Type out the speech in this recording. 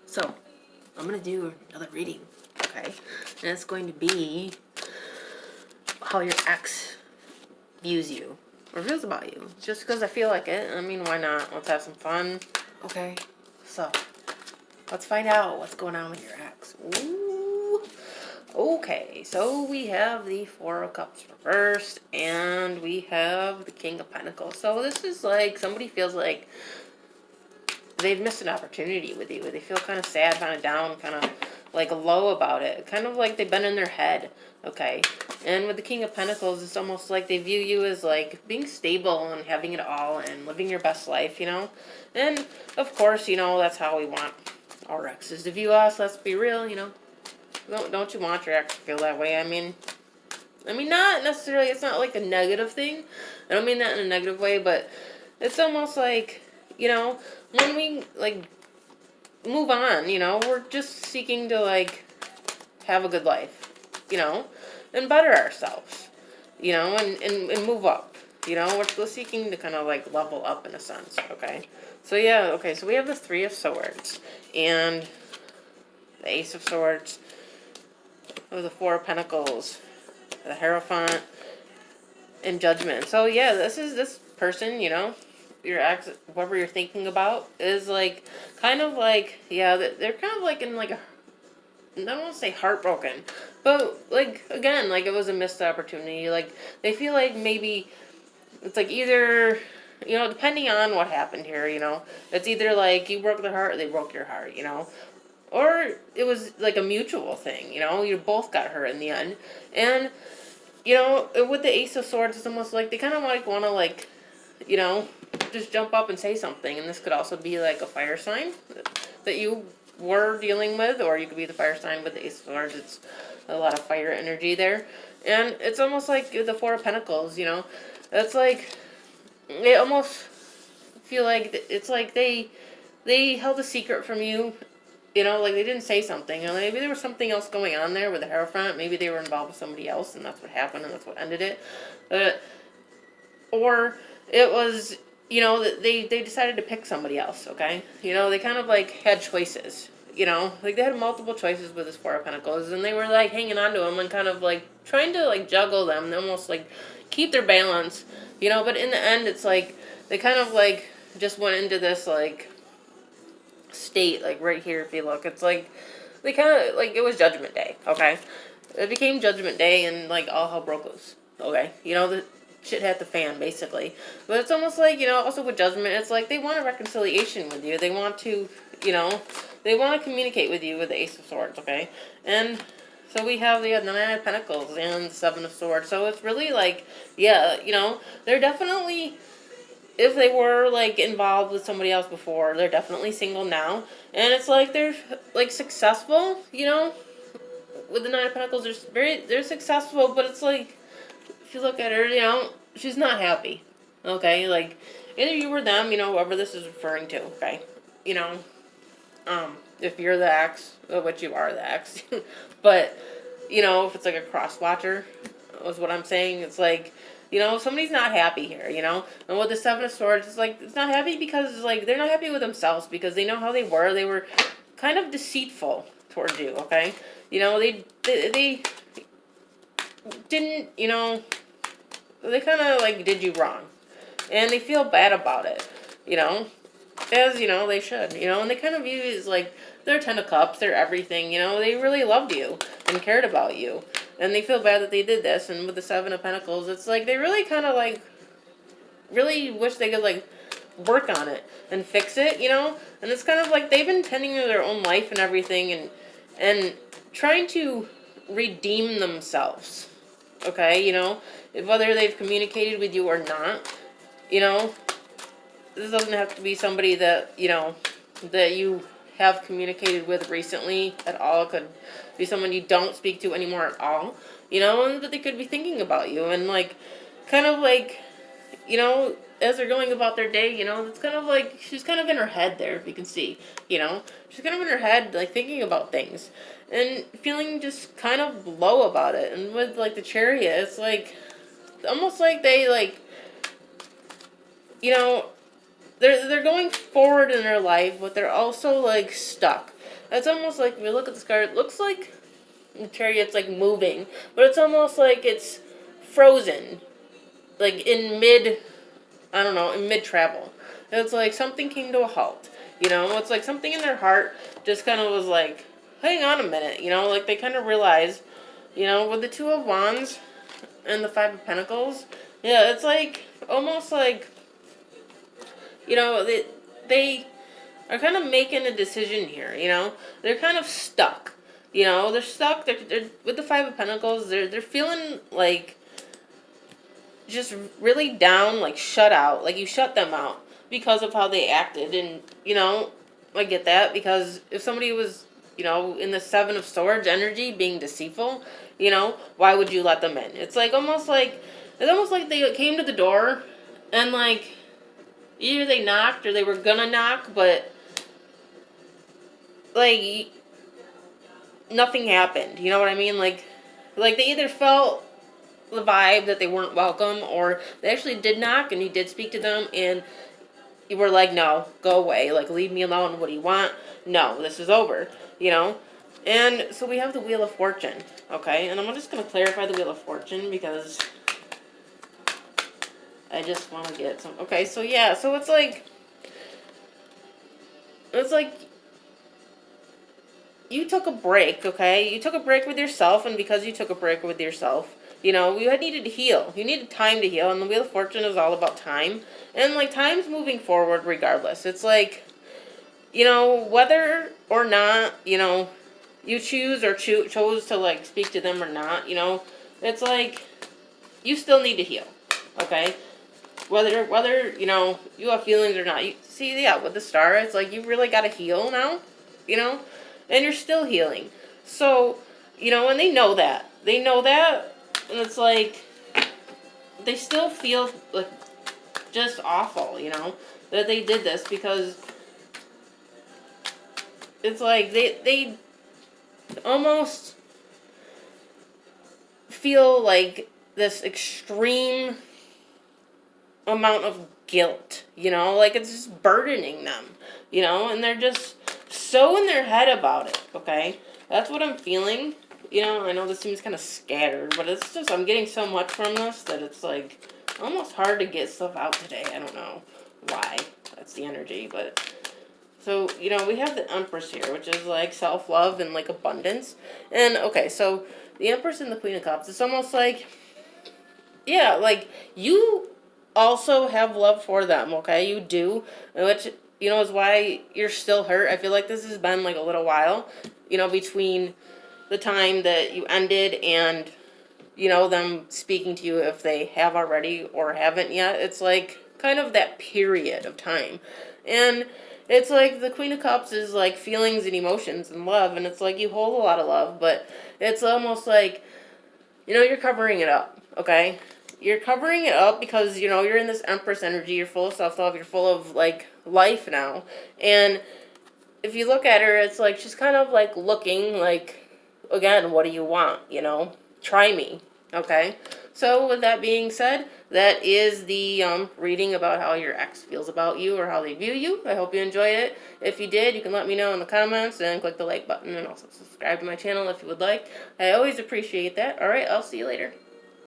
So, I'm going to do another reading, okay? And it's going to be how your ex views you or feels about you. Just because I feel like it. I mean, why not? Let's have some fun, okay? So, let's find out what's going on with your ex. Ooh. Okay, so we have the Four of Cups reversed, and we have the King of Pentacles. So this is like, somebody feels like they've missed an opportunity with you. They feel kind of sad, kind of down, kind of like low about it. Kind of like they've been in their head, okay? And with the King of Pentacles, it's almost like they view you as like being stable and having it all and living your best life, you know? And of course, you know, that's how we want our exes to view us. Let's be real, you know? Don't you want your ex to feel that way? I mean, not necessarily, it's not like a negative thing. I don't mean that in a negative way, but it's almost like, you know, when we, like, move on, you know, we're just seeking to, like, have a good life, you know, and better ourselves, you know, and move up, you know, we're seeking to kind of, like, level up in a sense, okay? So, yeah, okay, so we have the Three of Swords, and the Ace of Swords, with the Four of Pentacles, the Hierophant, and Judgment. So yeah, this person, you know, your ex, whoever you're thinking about, is like kind of like, yeah, they're kind of like in like a, I don't want to say heartbroken, but like again, like it was a missed opportunity. Like they feel like maybe it's like either, you know, depending on what happened here, you know, it's either like you broke their heart or they broke your heart, you know. Or it was like a mutual thing, you know, you both got hurt in the end. And, you know, with the Ace of Swords, it's almost like they kind of like want to, like, you know, just jump up and say something. And this could also be like a fire sign that you were dealing with, or you could be the fire sign with the Ace of Swords. It's a lot of fire energy there. And it's almost like the Four of Pentacles, you know, it's like, they almost feel like it's like they held a secret from you. You know, like they didn't say something. And maybe there was something else going on there with the Hierophant. Maybe they were involved with somebody else, and that's what happened, and that's what ended it. Or it was, you know, that they decided to pick somebody else. Okay, you know, they kind of like had choices. You know, like they had multiple choices with this Four of Pentacles, and they were like hanging on to them and kind of like trying to like juggle them, and almost like keep their balance. You know, but in the end, it's like they kind of like just went into this like state, like right here, if you look, it's like they kind of like it was Judgment Day. Okay, it became Judgment Day, and like all hell broke loose. Okay, you know, the shit hit the fan basically. But it's almost like, you know, also with Judgment, it's like they want a reconciliation with you. They want to, you know, they want to communicate with you with the Ace of Swords. Okay, and so we have the Nine of Pentacles and the Seven of Swords. So it's really like, yeah, you know, they're definitely, if they were like involved with somebody else before, they're definitely single now. And it's like they're like successful, you know. With the Nine of Pentacles, they're successful, but it's like if you look at her, you know, she's not happy. Okay, like either you or them, you know, whoever this is referring to. Okay, you know, if you're the ex, which you are the ex, but you know, if it's like a cross watcher, is what I'm saying. It's like, you know, somebody's not happy here, you know? And with the Seven of Swords, it's like, it's not happy because, it's like, they're not happy with themselves because they know how they were. They were kind of deceitful towards you, okay? You know, they didn't, you know, they kind of, like, did you wrong. And they feel bad about it, you know? As, you know, they should, you know? And they kind of view you as, like, they're Ten of Cups, they're everything, you know? They really loved you and cared about you. And they feel bad that they did this. And with the Seven of Pentacles, it's like they really kind of like, really wish they could like work on it and fix it, you know? And it's kind of like they've been tending to their own life and everything and trying to redeem themselves. Okay, you know? Whether they've communicated with you or not, you know? This doesn't have to be somebody that, you know, that you have communicated with recently at all. It could be someone you don't speak to anymore at all, you know, and that they could be thinking about you and like kind of like, you know, as they're going about their day, you know, it's kind of like she's kind of in her head there, if you can see, you know, she's kind of in her head like thinking about things and feeling just kind of low about it. And with like the Chariot, it's like almost like they like, you know, they're going forward in their life, but they're also like stuck. It's almost like, if you look at this card, it looks like the Chariot's like moving, but it's almost like it's frozen, like in mid, I don't know, in mid travel. It's like something came to a halt. You know, it's like something in their heart just kind of was like, hang on a minute. You know, like they kind of realized, you know, with the Two of Wands and the Five of Pentacles, yeah, it's like almost like, you know, they are kind of making a decision here. You know, they're kind of stuck. You know, they're stuck. They're with the Five of Pentacles. They're feeling like just really down, like shut out. Like you shut them out because of how they acted, and you know, I get that, because if somebody was, you know, in the Seven of Swords energy, being deceitful, you know, why would you let them in? It's like almost like they came to the door, and like either they knocked or they were gonna knock, but like nothing happened. You know what I mean? Like they either felt the vibe that they weren't welcome, or they actually did knock and you did speak to them and you were like, no, go away, like leave me alone, what do you want? No, this is over, you know? And so we have the Wheel of Fortune, okay? And I'm just going to clarify the Wheel of Fortune because I just want to get some, okay, so yeah, so it's like you took a break, okay? You took a break with yourself, and because you took a break with yourself, you know, you had needed to heal. You needed time to heal, and the Wheel of Fortune is all about time. And, like, time's moving forward regardless. It's like, you know, whether or not, you know, you choose or chose to, like, speak to them or not, you know, it's like, you still need to heal, okay? Whether, you know, you have feelings or not. You see, yeah, with the Star, it's like, you really got to heal now, you know? And you're still healing. So, you know, and they know that. They know that. And it's like, they still feel like just awful, you know, that they did this, because it's like they almost feel like this extreme amount of guilt, you know, like it's just burdening them, you know, and they're just so in their head about it, okay? That's what I'm feeling. You know, I know this seems kind of scattered, but it's just, I'm getting so much from this that it's like almost hard to get stuff out today. I don't know why. That's the energy, but so, you know, we have the Empress here, which is like self-love and like abundance. And okay, so the Empress and the Queen of Cups, it's almost like, yeah, like you also have love for them, okay? You do, which, you know, is why you're still hurt. I feel like this has been like a little while, you know, between the time that you ended and, you know, them speaking to you, if they have already or haven't yet. It's like kind of that period of time. And it's like the Queen of Cups is like feelings and emotions and love, and it's like you hold a lot of love, but it's almost like, you know, you're covering it up, okay? You're covering it up because, you know, you're in this Empress energy, you're full of self-love, you're full of, like, life now. And if you look at her, it's like she's kind of, like, looking like, again, what do you want, you know? Try me, okay? So with that being said, that is the reading about how your ex feels about you or how they view you. I hope you enjoyed it. If you did, you can let me know in the comments and click the like button, and also subscribe to my channel if you would like. I always appreciate that. All right, I'll see you later.